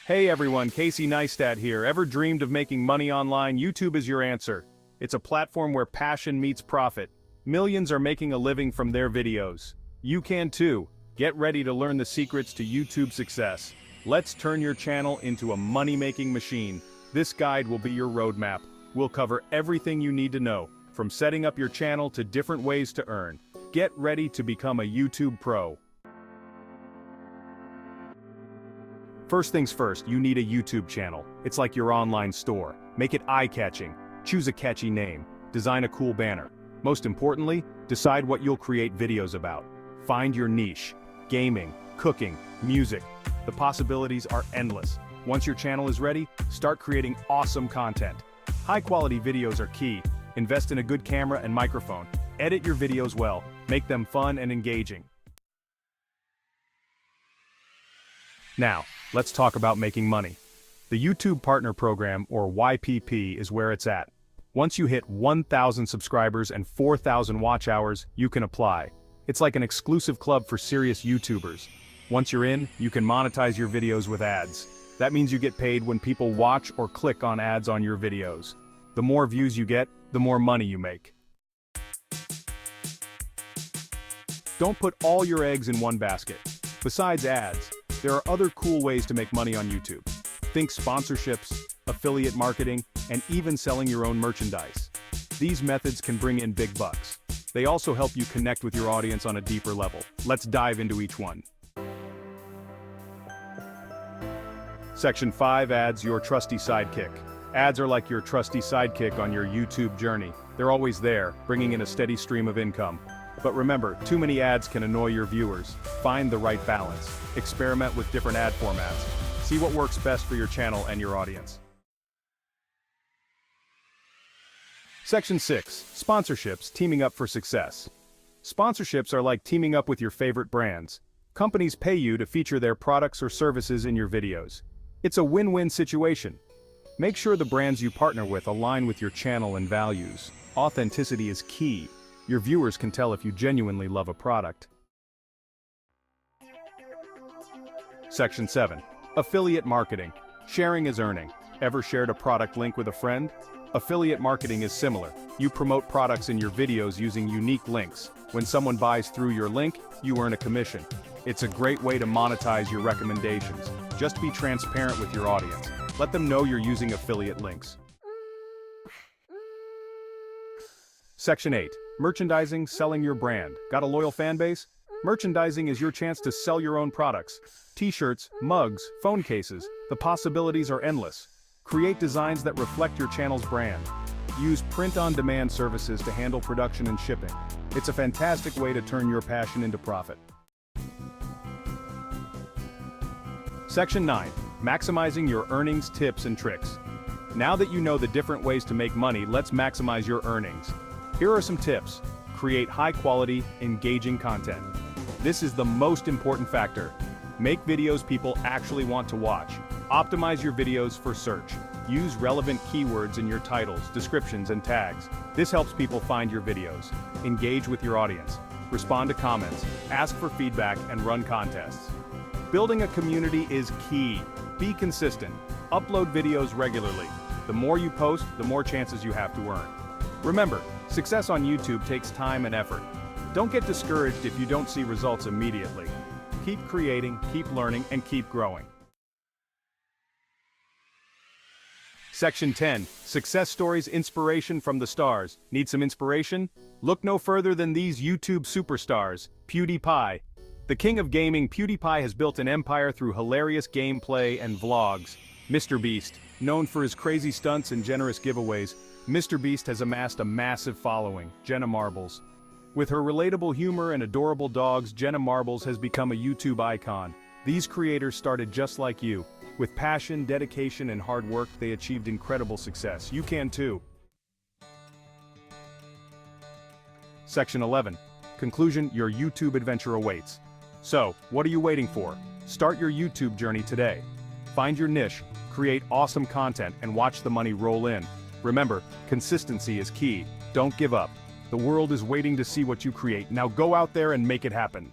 Hey everyone, Casey Neistat here. Ever dreamed of making money online? YouTube is your answer. It's a platform where passion meets profit. Millions are making a living from their videos. You can too. Get ready to learn the secrets to YouTube success. Let's turn your channel into a money-making machine. This guide will be your roadmap. We'll cover everything you need to know, from setting up your channel to different ways to earn. Get ready to become a YouTube pro. First things first, you need a YouTube channel. It's like your online store. Make it eye-catching. Choose a catchy name. Design a cool banner. Most importantly, decide what you'll create videos about. Find your niche. Gaming, cooking, music. The possibilities are endless. Once your channel is ready, start creating awesome content. High-quality videos are key. Invest in a good camera and microphone. Edit your videos well. Make them fun and engaging. Now, let's talk about making money. The YouTube Partner Program, or YPP, is where it's at. Once you hit 1,000 subscribers and 4,000 watch hours, you can apply. It's like an exclusive club for serious YouTubers. Once you're in, you can monetize your videos with ads. That means you get paid when people watch or click on ads on your videos. The more views you get, the more money you make. Don't put all your eggs in one basket. Besides ads, there are other cool ways to make money on YouTube. Think sponsorships, affiliate marketing, and even selling your own merchandise. These methods can bring in big bucks. They also help you connect with your audience on a deeper level. Let's dive into each one. Section 5, Ads, your trusty sidekick. Ads are like your trusty sidekick on your YouTube journey. They're always there, bringing in a steady stream of income. But remember, too many ads can annoy your viewers. Find the right balance. Experiment with different ad formats. See what works best for your channel and your audience. Section 6, Sponsorships, teaming up for success. Sponsorships are like teaming up with your favorite brands. Companies pay you to feature their products or services in your videos. It's a win-win situation. Make sure the brands you partner with align with your channel and values. Authenticity is key. Your viewers can tell if you genuinely love a product. Section 7. Affiliate marketing. Sharing is earning. Ever shared a product link with a friend? Affiliate marketing is similar. You promote products in your videos using unique links. When someone buys through your link, you earn a commission. It's a great way to monetize your recommendations. Just be transparent with your audience. Let them know you're using affiliate links. Section 8. Merchandising, selling your brand. Got a loyal fan base? Merchandising is your chance to sell your own products. T-shirts, mugs, phone cases. The possibilities are endless. Create designs that reflect your channel's brand. Use print-on-demand services to handle production and shipping. It's a fantastic way to turn your passion into profit. Section 9. Maximizing your earnings, tips, and tricks. Now that you know the different ways to make money, let's maximize your earnings. Here are some tips. Create high-quality, engaging content. This is the most important factor. Make videos people actually want to watch. Optimize your videos for search. Use relevant keywords in your titles, descriptions, and tags. This helps people find your videos. Engage with your audience. Respond to comments. Ask for feedback and run contests. Building a community is key. Be consistent. Upload videos regularly. The more you post, the more chances you have to earn. Remember, success on YouTube takes time and effort. Don't get discouraged if you don't see results immediately. Keep creating, keep learning, and keep growing. Section 10. Success stories, inspiration from the stars. Need some inspiration? Look no further than these YouTube superstars. PewDiePie. The king of gaming, PewDiePie has built an empire through hilarious gameplay and vlogs. MrBeast. Known for his crazy stunts and generous giveaways, MrBeast has amassed a massive following. Jenna Marbles. With her relatable humor and adorable dogs, Jenna Marbles has become a YouTube icon. These creators started just like you. With passion, dedication, and hard work, they achieved incredible success. You can too. Section 11. Conclusion, your YouTube adventure awaits. So, what are you waiting for? Start your YouTube journey today. Find your niche, create awesome content, and watch the money roll in. Remember, consistency is key. Don't give up. The world is waiting to see what you create. Now go out there and make it happen.